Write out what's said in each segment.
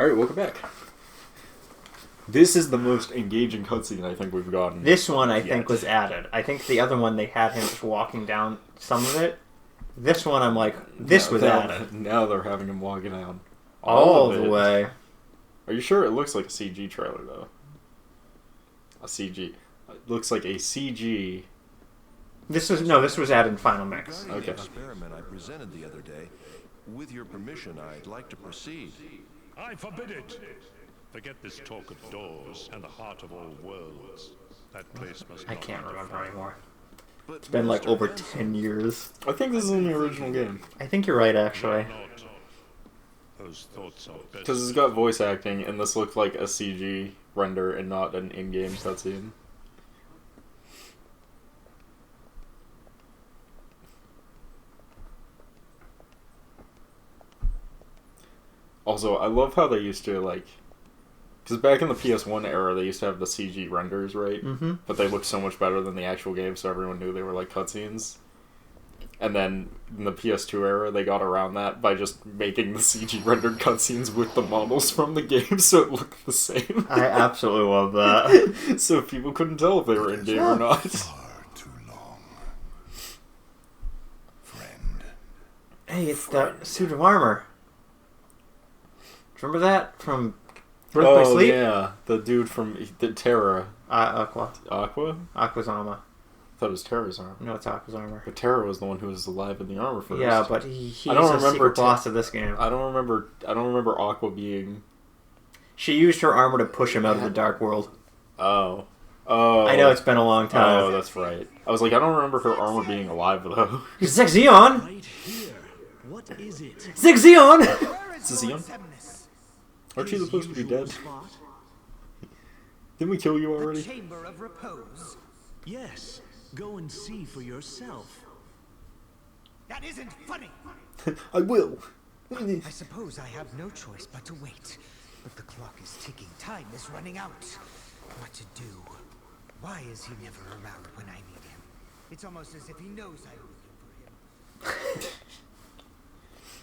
Alright, welcome back. This is the most engaging cutscene I think we've gotten. This one I think was added. I think the other one they had him just walking down some of it. This one I'm like, this was added. Now they're having him walking down. All the way. Are you sure it looks like a CG trailer though? A CG. It looks like a CG. This was added in Final Mix. Okay. The experiment I presented the other day. With your permission, I'd like to proceed. I forbid it. Forget this talk of doors and the heart of all worlds. That place must I not can't be remember defiled. anymore. But It's been like Mr. over Benson, 10 years. I think this is in the original game. I think you're right, actually. Why not? Those thoughts are best. Because it's got voice acting, and this looked like a CG render and not an in-game cutscene. Also, I love how they used to, like... Because back in the PS1 era, they used to have the CG renders, right? Mm-hmm. But they looked so much better than the actual game, so everyone knew they were, like, cutscenes. And then, in the PS2 era, they got around that by just making the CG rendered cutscenes with the models from the game, so it looked the same. I absolutely love that. So people couldn't tell if they were in-game or not. Far too long. Friend. Hey, it's that suit of armor. Remember that from Birth by Sleep? Yeah, the dude from the Terra. Aqua. Aqua? Aqua's armor. I thought it was Terra's armor. No, it's Aqua's armor. But Terra was the one who was alive in the armor first. Yeah, but he's I don't a remember secret boss of this game. I don't remember Aqua being... She used her armor to push him out of the dark world. Oh. I know it's been a long time. Oh, that's right. I was like, I don't remember her armor being alive, though. Zexion! Right here. What is it? Zexion! Is this Zeon? Aren't you supposed to be dead? Didn't we kill you already? Chamber of Repose. Yes. Go and see for yourself. That isn't funny. I will. I suppose I have no choice but to wait. But the clock is ticking. Time is running out. What to do? Why is he never around when I need him? It's almost as if he knows I'm looking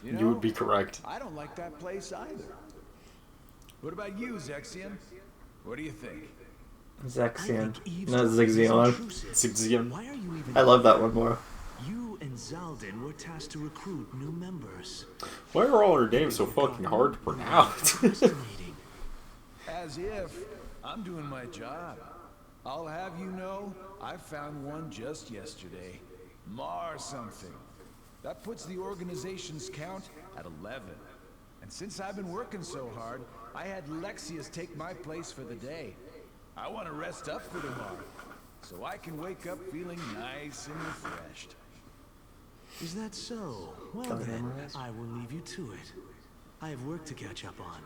for him. You would be correct. I don't like that place either. What about you, Zexion? What do you think? Zexion. I think Not eavesdropping is Zexion. intrusive. Zexion. Why are you even? I love that one more. You and Zaldin were tasked to recruit new members. Why are all her names so fucking hard to pronounce? Fascinating. As if. I'm doing my job. I'll have you know, I found one just yesterday. Mar something. That puts the organization's count at 11. And since I've been working so hard, I had Lexius take my place for the day. I want to rest up for tomorrow, so I can wake up feeling nice and refreshed. Is that so? Well then, I will leave you to it. I have work to catch up on.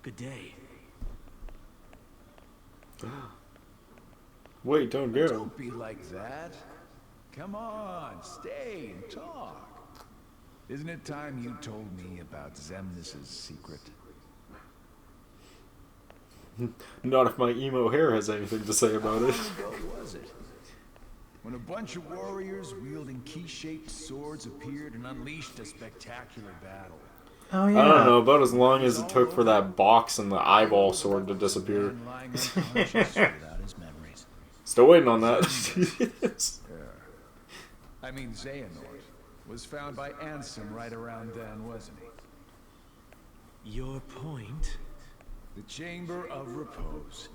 Good day. Wait, don't go. Don't be like that. Come on, stay and talk. Isn't it time you told me about Xemnas' secret? Not if my emo hair has anything to say about it. How long ago was it? When a bunch of warriors wielding key-shaped swords appeared and unleashed a spectacular battle. Oh, I yeah. don't know, about as long as it took for that box and the eyeball sword to disappear. Man lying unconscious without his memories. Still waiting on that. I mean, Xehanort was found by Ansem right around then, wasn't he? Your point? The Chamber of Repose.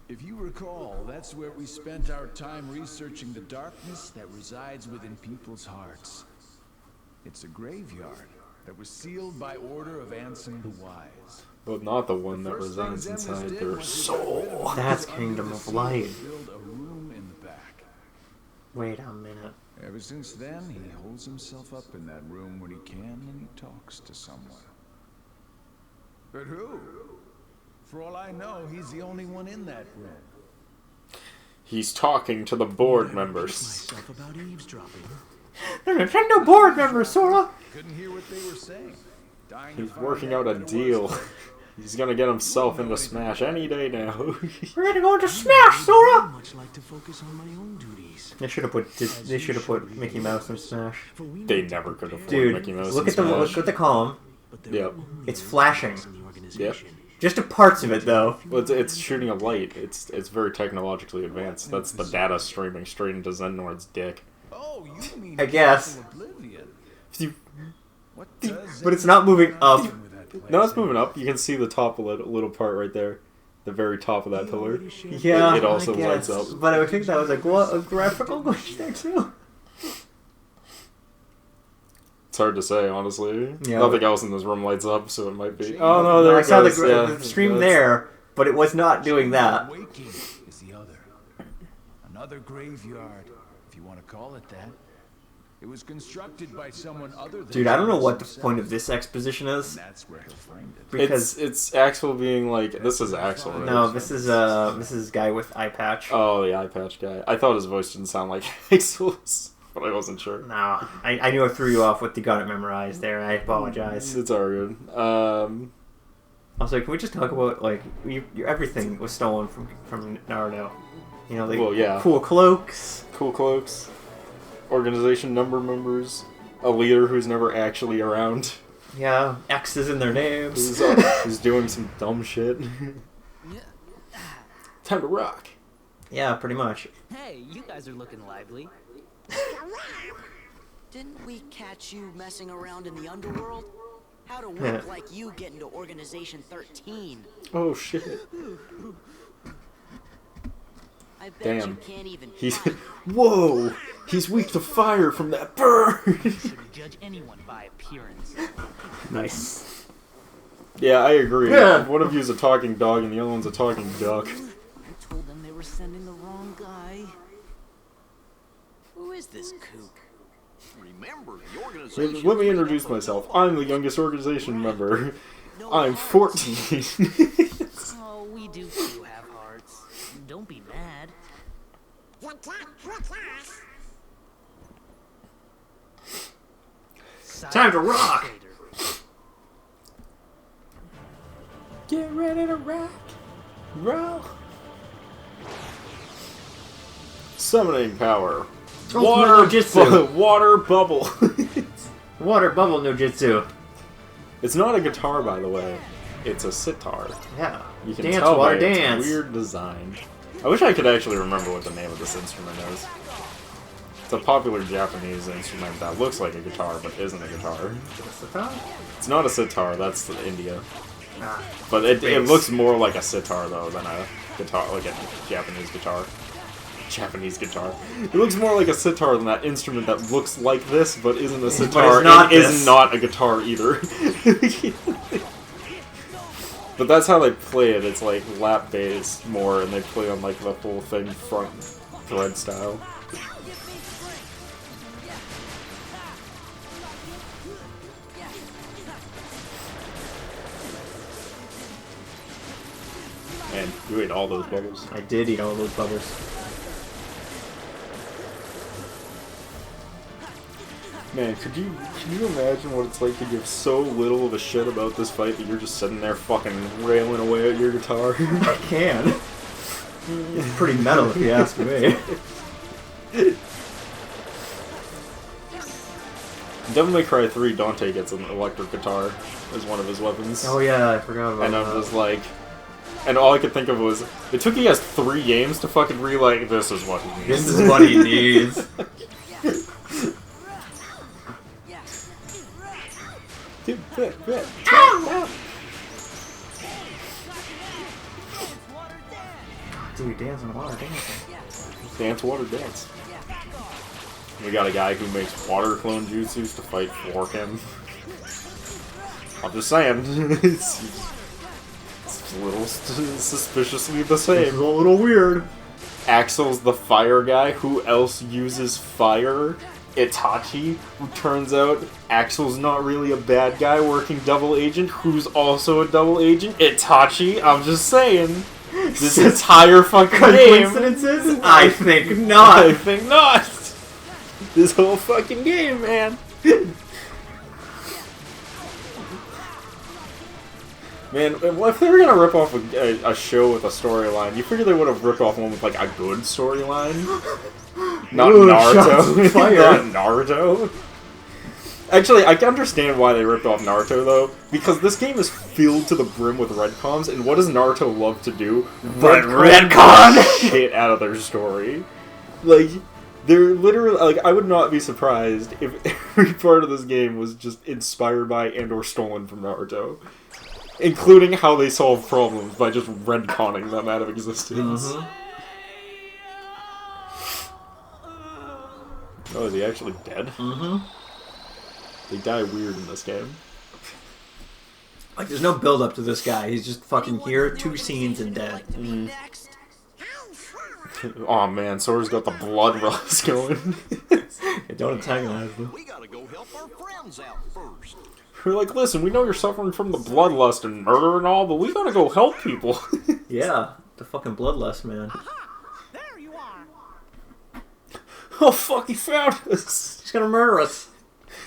If you recall, that's where we spent our time researching the darkness that resides within people's hearts. It's a graveyard that was sealed by order of Ansem the Wise. But not the one that First thing resides Xemnas inside did their was to get rid of soul. the That's under Kingdom the of sea Light. and build a room in the back. Wait a minute. Ever since then, he holds himself up in that room when he can and he talks to someone. But who? For all I know, he's the only one in that room. He's talking to the board Never members. pushed myself about eavesdropping. The Nintendo board member, Sora! Couldn't hear what they were saying. Dying to He's find working out a what it deal. was. He's gonna get himself into Smash any day now. We're gonna go into Smash, Sora! I'd much like to focus on my own duties. They should have put Mickey Mouse in Smash. For we They need to never could prepare afford Dude, Mickey Mouse look in at the Smash. column. But there Yep. are only It's a few flashing. members in the organization. Just a parts of it, though. Well, it's shooting a light. It's very technologically advanced. That's the data streaming straight into Xehanort's dick. Oh, you mean I guess. Oblivion? You- What does But it's not moving up. with that place? No, it's moving up. You can see the top little part right there, the very top of that pillar. Yeah, It also I guess. lights up. But I would think that was a graphical glitch there, too. It's hard to say, honestly. Yeah. Nothing else in this room lights up, so it might be. Oh, Oh no, there I it saw goes. the stream that's- there, but it was not doing that. Waking is the other. Another graveyard, if you want to call it that. It was constructed by someone other than Dude, I don't know what the himself, point of this exposition and is. that's where he'll find it. Because It's Axel being like, this is Axel. Right? no, this is guy with eye patch. Oh, the eye patch guy. I thought his voice didn't sound like Axel's, but I wasn't sure. No, I knew I threw you off with the got it memorized there. I apologize. It's all good. Also, can we just talk about like everything was stolen from Naruto? You know, the Well, yeah. cool cloaks. Cool cloaks, organization number members, a leader who's never actually around, Yeah, X's in their names. who's doing some dumb shit. Time to rock. Yeah, pretty much. Hey, you guys are looking lively. Didn't we catch you messing around in the underworld? How'd a wimp like you get into Organization 13? Oh shit. I bet Damn. you can't even He's find whoa. He's weak to fire from that burn. shouldn't judge anyone by appearance. Nice. Yeah, I agree. Yeah. One of you's a talking dog and the other one's a talking duck. I told them they were sending the wrong guy. Who is this kook? Remember, the organization. Let me introduce myself. I'm the youngest organization member. No I'm hearts. 14. Oh, we do too have hearts. Don't be mad. Time to rock! Trader. Get ready to rock. Roll. Summoning power. Ultimate no jutsu. Water bubble. Water bubble no jutsu. It's not a guitar, by the way. It's a sitar. Yeah. You can Dance, tell water, by its dance. weird design. I wish I could actually remember what the name of this instrument is. It's a popular Japanese instrument that looks like a guitar, but isn't a guitar. It's not a sitar, that's India. Ah, But it bass. looks more like a sitar, though, than a guitar, like a Japanese guitar. Japanese guitar. It looks more like a sitar than that instrument that looks like this, but isn't a sitar, not and is this. not a guitar either. But that's how they play it. It's like lap bass more, and they play on like the whole thing front thread style. And you ate all those bubbles. I did eat all those bubbles. Man, can you imagine what it's like to give so little of a shit about this fight that you're just sitting there fucking railing away at your guitar? I can. It's pretty metal if you ask me. Devil May Cry 3, Dante gets an electric guitar as one of his weapons. Oh yeah, I forgot about And that. I was like... And all I could think of was, it took you guys 3 games to fucking relay, this is what he needs. This is what he needs. Dude, dancing water, dancing. Dance, water, dance. We got a guy who makes water clone jutsus to fight for him. I'm just saying. It's a little suspiciously the This is same. a little weird. Axel's the fire guy. Who else uses fire? Itachi, who turns out Axel's not really a bad guy working double agent, who's also a double agent. Itachi, I'm just saying. This entire fucking game. Coincidences? I think not. I think not. This whole fucking game, man. Man, if they were gonna rip off a show with a storyline, you figure they would have ripped off one with like a good storyline. Not Ooh, shots Naruto. fired. Not Naruto. Actually, I can understand why they ripped off Naruto though, because this game is filled to the brim with retcons, and what does Naruto love to do? Retcon! the shit out of their story. Like, they're literally, like, I would not be surprised if every part of this game was just inspired by and or stolen from Naruto. Including how they solve problems by just retconning them out of existence. Oh, is he actually dead? Mm-hmm. They die weird in this game. Like, there's no build up to this guy. He's just fucking here, 2 scenes and dead. Oh man, Sora's got the blood rust going. Don't antagonize them. We gotta go help our friends out first. We're like, listen, we know you're suffering from the bloodlust and murder and all, but we gotta go help people. Yeah, the fucking bloodlust, man. There you are. Oh fuck, he found us. He's gonna murder us.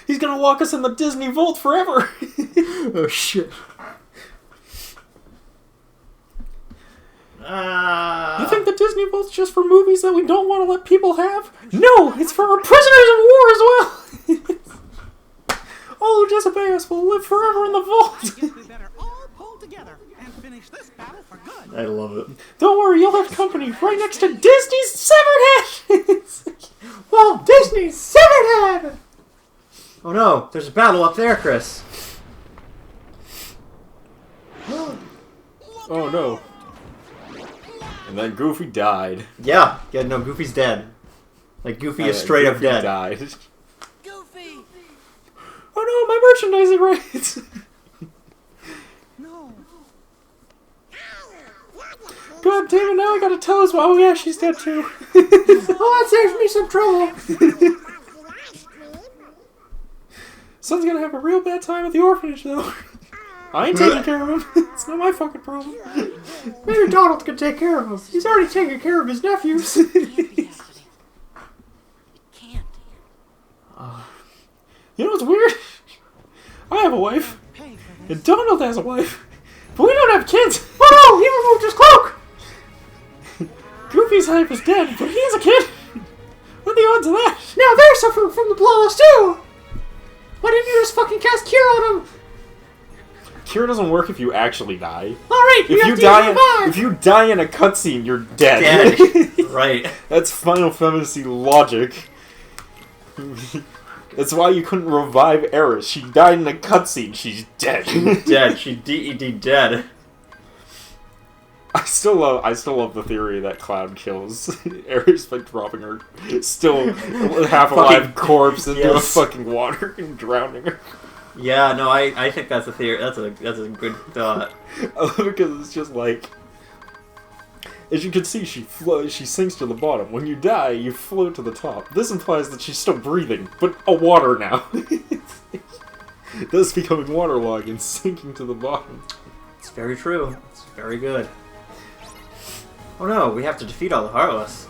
He's gonna lock us in the Disney Vault forever. Oh shit. You think the Disney Vault's just for movies that we don't want to let people have? No, it's for our prisoners of war as well. All who disobey us will live forever in the vault. I guess we better all pull together and finish this battle for good. I love it. Don't worry, you'll have company right next to Disney's Severed Head. Walt Disney's Severed Head! Oh no, there's a battle up there, Chris. Oh no. And then Goofy died. Yeah, no, Goofy's dead. Like, Goofy is straight up Goofy dead. Died. Goofy! Oh no, my merchandising rights! No. God damn it, now I gotta tell us why. Oh yeah, she's dead too. Oh, that saves me some trouble. Son's gonna have a real bad time at the orphanage though. I ain't taking care of him. It's not my fucking problem. Maybe Donald can take care of him. He's already taking care of his nephews. Can't be happening. It can't. You know what's weird? I have a wife, Pay for this. and Donald has a wife, but we don't have kids. Oh no, he removed his cloak! Goofy's wife is dead, but he has a kid. What are the odds of that? Now they're suffering from the bloodlust too! Why didn't you just fucking cast Cure on him? Cure doesn't work if you actually die. Alright, if you die in a cutscene, you're dead. Dead. Right. That's Final Fantasy logic. That's why you couldn't revive Eris. She died in a cutscene. She's dead. Dead. She DED dead. I still love the theory that Cloud kills Eris by dropping her still half alive corpse into a fucking water and drowning her. Yeah, no, I think that's a theory. That's a good thought. I love it because it's just like, as you can see, she sinks to the bottom. When you die, you float to the top. This implies that she's still breathing, but a water now. Thus becoming waterlogged and sinking to the bottom. It's very true. It's very good. Oh no, we have to defeat all the Heartless.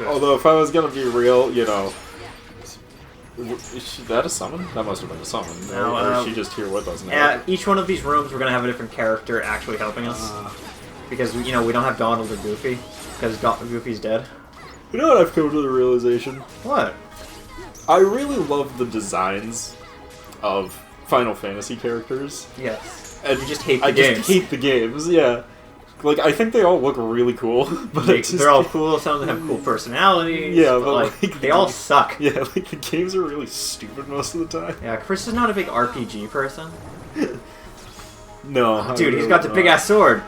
Although, if I was gonna be real, you know... Is that a summon? That must have been a summon. No, or is she just here with us now? Yeah, each one of these rooms we're gonna have a different character actually helping us. Because, you know, we don't have Donald or Goofy. Because Goofy's dead. You know what I've come to the realization? What? I really love the designs of Final Fantasy characters. Yes. And you just hate the I games. just hate the games, yeah. Like, I think they all look really cool, but they're all cool, some of them have cool personalities. Yeah, but like, they all suck. Yeah, like, the games are really stupid most of the time. Yeah, Chris is not a big RPG person. No. Dude, he's got the big-ass sword.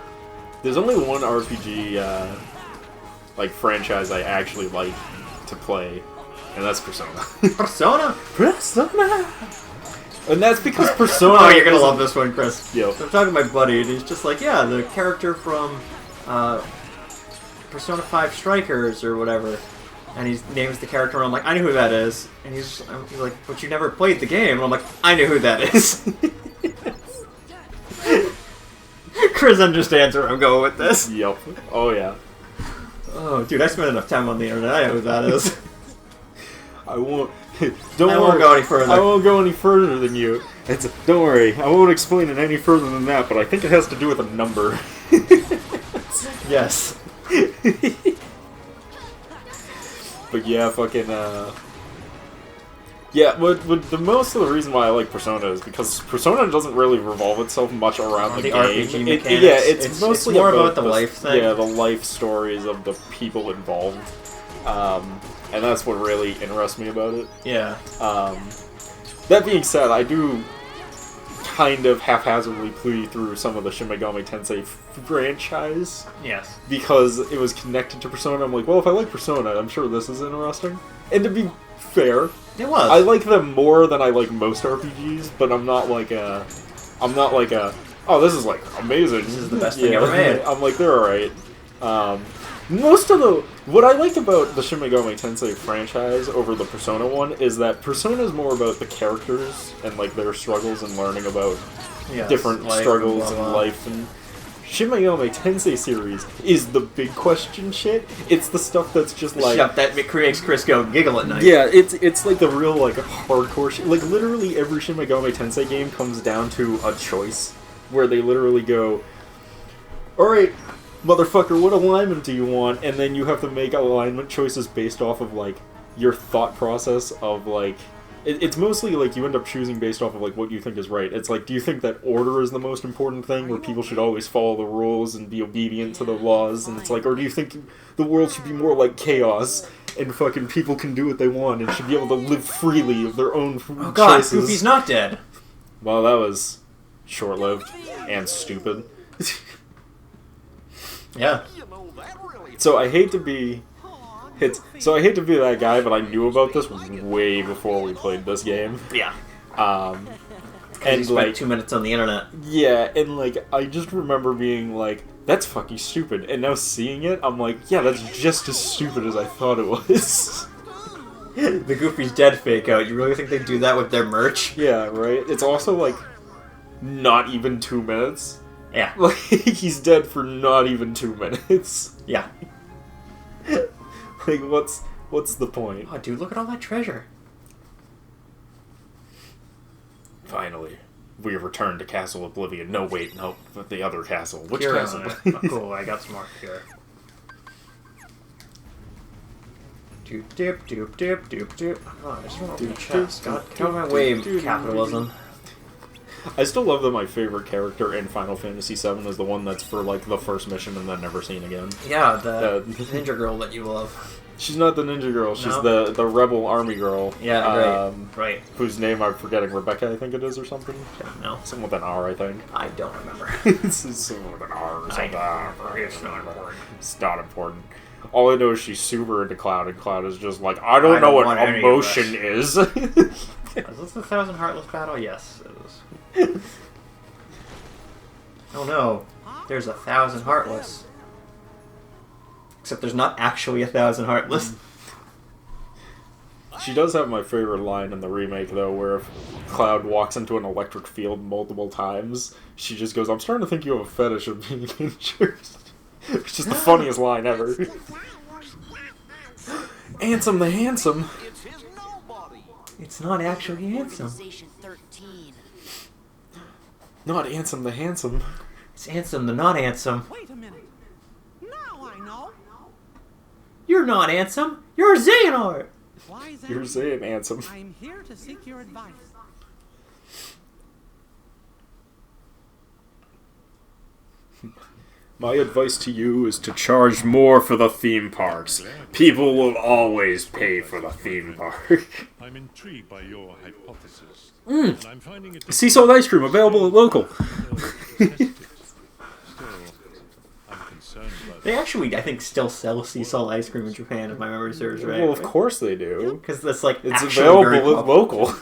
There's only one RPG, like, franchise I actually like to play, and that's Persona. Persona? Persona! And that's because Persona... Oh, you're gonna love this one, Chris. Yo. So I'm talking to my buddy, and he's just like, yeah, the character from Persona 5 Strikers or whatever. And he names the character, and I'm like, I know who that is. And he's like, but you never played the game. And I'm like, I know who that is. Chris understands where I'm going with this. Yep. Oh, yeah. Oh, dude, I spent enough time on the internet. I know who that is. I won't... I won't go any further. I won't go any further than you. Don't worry, I won't explain it any further than that, but I think it has to do with a number. Yes. But yeah, fucking, Yeah, the most of the reason why I like Persona is because Persona doesn't really revolve itself much around the game. RPG mechanics. Yeah, it's mostly more about the life thing. Yeah, the life stories of the people involved. And that's what really interests me about it. Yeah. That being said, I do kind of haphazardly play through some of the Shin Megami Tensei franchise. Yes. Because it was connected to Persona. I'm like, well, if I like Persona, I'm sure this is interesting. And to be fair, it was. I like them more than I like most RPGs, but I'm not like a, oh, this is like amazing. This is the best thing ever made. I'm like, they're alright. What I like about the Shin Megami Tensei franchise over the Persona one is that Persona is more about the characters and like their struggles and learning about different struggles and life, and Shin Megami Tensei series is the big question shit. It's the stuff that's just like stuff that creates Chris go giggle at night. Yeah, it's like the real like hardcore shit. Like literally every Shin Megami Tensei game comes down to a choice where they literally go, "Alright, motherfucker, what alignment do you want?" And then you have to make alignment choices based off of like your thought process of like it's mostly like you end up choosing based off of like what you think is right. It's like, do you think that order is the most important thing, where people should always follow the rules and be obedient to the laws? And it's like, or do you think the world should be more like chaos and fucking people can do what they want and should be able to live freely of their own choices? Oh god, Goofy's not dead. Well, that was short-lived and stupid. Yeah. So I hate to be that guy, but I knew about this way before we played this game. Yeah. And you spent like 2 minutes on the internet. Yeah, and like I just remember being like, "That's fucking stupid," and now seeing it, I'm like, "Yeah, that's just as stupid as I thought it was." The Goofy's dead fake out. You really think they do that with their merch? Yeah, right. It's also like not even 2 minutes. Yeah. Like he's dead for not even 2 minutes. Yeah. Like, what's the point? Oh, dude, look at all that treasure. Finally, we have returned to Castle Oblivion. No, wait, no, but the other castle. Which Cure castle? Oh, cool, I got some more cure. Doop, doop, doop, doop, doop, doop. Oh, I just want to open the chest. God, get out of my way, capitalism. I still love that my favorite character in Final Fantasy VII is the one that's for, like, the first mission and then never seen again. Yeah, the ninja girl that you love. She's not the ninja girl, she's the rebel army girl. Yeah, right. Whose name I'm forgetting, Rebecca, I think it is, or something? No. Something with an R, I think. I don't remember. It's something with an R or something. It's not important. It's not important. All I know is she's super into Cloud, and Cloud is just like, I don't know what emotion is. Is this the 1,000 Heartless battle? Yes, it is. Oh no, there's 1,000 Heartless. Except there's not actually 1,000 Heartless. She does have my favorite line in the remake, though, where if Cloud walks into an electric field multiple times, she just goes, "I'm starting to think you have a fetish of being injured." Which is the funniest line ever. Ansem the Handsome. It's not actually Ansem. Not Ansem the Handsome. It's Ansem the not Ansem. Wait a minute. Now I know. You're not Ansem. You're Xehanort. Why is You're saying Ansem. I'm here to seek your advice. My advice to you is to charge more for the theme parks. People will always pay for the theme park. I'm intrigued by your hypothesis. Mm. I'm finding it Sea salt ice cream available at local. They actually, I think, still sell sea salt ice cream in Japan, if my memory serves right. Well, of course they do. Because that's like it's available at local.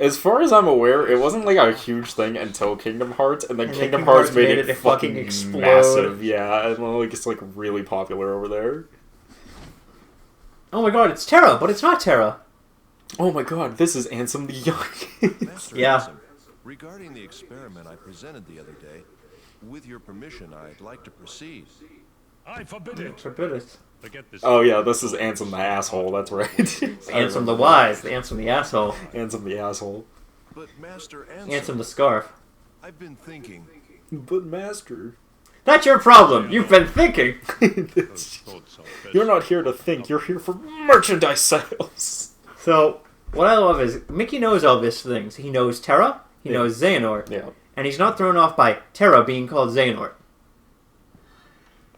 As far as I'm aware, it wasn't like a huge thing until Kingdom Hearts, and then Kingdom Hearts made it fucking explode. Massive. Yeah, and like it's like really popular over there. Oh my god, it's Terra, but it's not Terra. Oh my god, this is Ansem the Young. Yeah. Ansem, regarding the experiment I presented the other day, with your permission, I'd like to proceed. I forbid it. Forbid it. Oh yeah, this is Ansem the asshole. That's right. Ansem the wise, the Ansem the asshole. Ansem the asshole. But Master Ansem the scarf. I've been thinking. But Master. That's your problem. You've been thinking. Those thoughts are best You're not here to think. You're here for merchandise sales. So, what I love is Mickey knows all these things. He knows Terra, he Yeah. knows Xehanort, Yeah. and he's not thrown off by Terra being called Xehanort.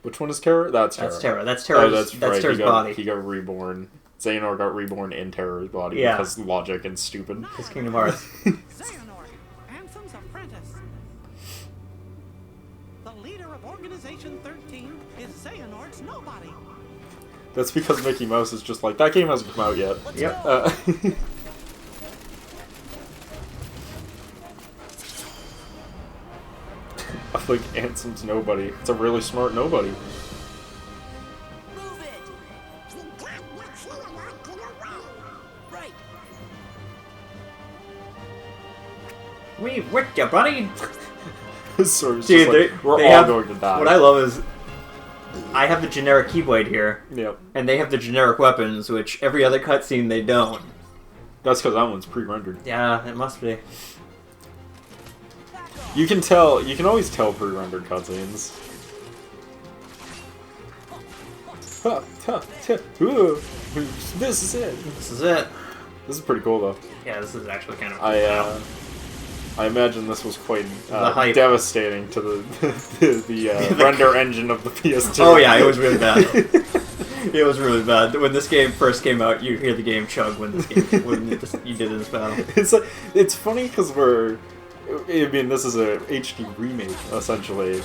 Which one is Terror? That's Terror. That's Terra. That's Oh, Terra's, that's right. Terra's he got, body. He got reborn. Xehanort got reborn in Terror's body Yeah. because logic and stupid. His Kingdom Hearts. Xehanort, Ansem's apprentice. The leader of Organization 13 is Xehanort's nobody. That's because Mickey Mouse is just like, that game hasn't come out yet. Yep. I think Ansem's nobody. It's a really smart nobody. Move it! Right. We've whipped you, buddy. So it's Dude, just like, we're they all have- going to die. What I love is I have the generic Keyblade here, Yep. and they have the generic weapons, which every other cutscene they don't. That's because that one's pre-rendered. Yeah, it must be. You can tell. You can always tell pre-rendered cutscenes. Ha, ha, ha, ooh. This is it. This is it. This is pretty cool, though. Yeah, this is actually kind of. I imagine this was quite The hype. devastating to the render engine of the PS2. Oh yeah, it was really bad. It was really bad. When this game first came out, you hear the game chug when you did this battle. It's funny because I mean, this is a HD remake essentially,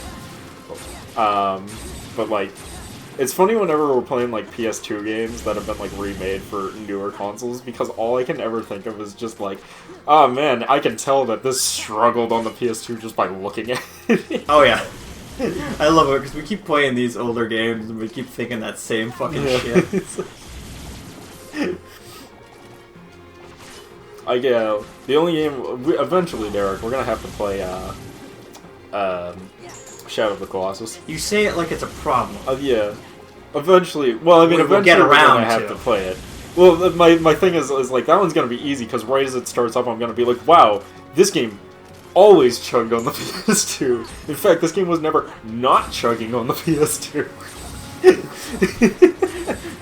but like, it's funny whenever we're playing like PS2 games that have been like remade for newer consoles, because all I can ever think of is just like, oh man, I can tell that this struggled on the PS2 just by looking at it. Oh yeah. I love it because we keep playing these older games and we keep thinking that same fucking shit. The only game eventually, Derek, we're gonna have to play Shadow of the Colossus. You say it like it's a problem. Yeah. Eventually, well, I mean, We'll eventually get we're around gonna have to. to play it. Well, my thing is like, that one's gonna be easy, because right as it starts up, I'm gonna be like, wow, this game always chugged on the PS2. In fact, this game was never not chugging on the PS2.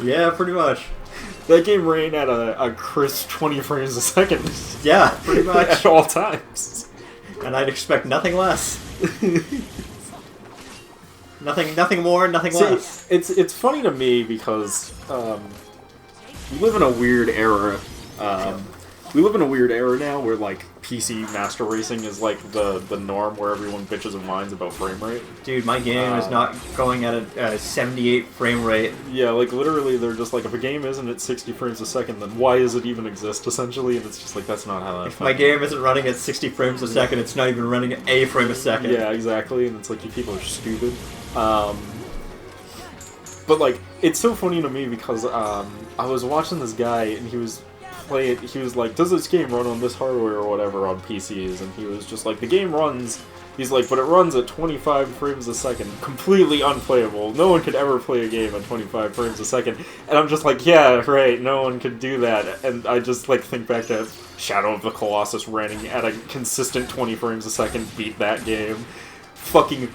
Yeah, pretty much. That game ran at a crisp 20 frames a second. Yeah, pretty much. At all times. And I'd expect nothing less. Nothing more, nothing less. It's funny to me because we live in a weird era. We live in a weird era now where like PC master racing is like the norm, where everyone bitches and whines about frame rate. Dude, my game is not going at a 78 frame rate. Yeah, like literally they're just like, if a game isn't at 60 frames a second, then why does it even exist, essentially? And it's just like, that's not how that If my game isn't running at 60 frames a second, it's not even running at a frame a second. Yeah, exactly, and it's like, you people are stupid. But like, it's so funny to me because I was watching this guy and he was like, does this game run on this hardware or whatever on PCs? And he was just like, the game runs, he's like, but it runs at 25 frames a second, completely unplayable. No one could ever play a game at 25 frames a second. And I'm just like, yeah, right, no one could do that. And I just like think back to Shadow of the Colossus running at a consistent 20 frames a second, beat that game. Fucking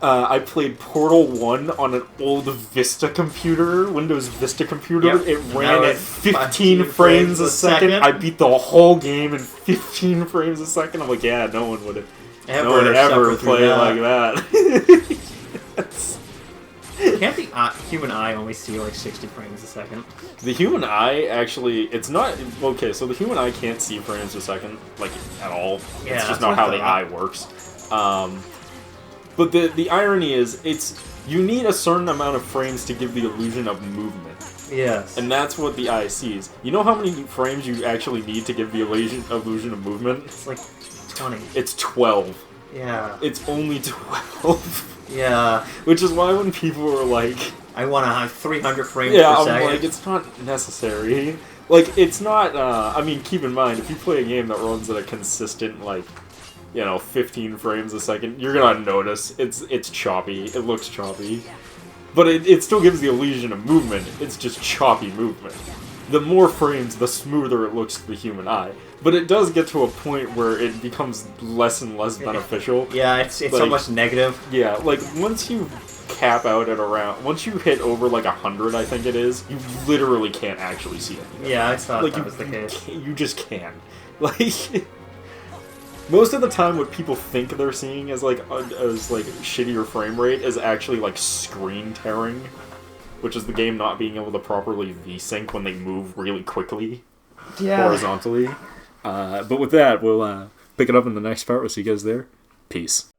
I played Portal 1 on an old Vista computer, Windows Vista computer. Yep. It ran That at was 15 frames a second. second. I beat the whole game in 15 frames a second. I'm like, yeah, no one would Ever ever suffer through play that. like that. Yes. Can't the human eye only see like 60 frames a second? The human eye, actually, it's not... Okay, so the human eye can't see frames a second, like, at all. Yeah, It's just that's not what how I the thought. eye works. But the irony is, you need a certain amount of frames to give the illusion of movement. Yes. And that's what the eye sees. You know how many frames you actually need to give the illusion of movement? It's like 20. It's 12. Yeah. It's only 12. Yeah. Which is why when people were like... I want to have 300 frames Yeah, per I'm second. like, it's not necessary. Like, it's not, I mean, keep in mind, if you play a game that runs at a consistent, like, 15 frames a second, you're gonna notice it's choppy. It looks choppy. But it still gives the illusion of movement. It's just choppy movement. the more frames, the smoother it looks to the human eye. But it does get to a point where it becomes less and less beneficial. Yeah, it's like, so much negative. Yeah, like once you cap out at around, once you hit over like 100, I think it is, you literally can't actually see it. Yeah, I thought Like that was the case. You just can't. Like most of the time, what people think they're seeing as like shittier frame rate is actually like screen tearing, which is the game not being able to properly V-sync when they move really quickly horizontally. But with that, we'll pick it up in the next part. We'll see you guys there. Peace.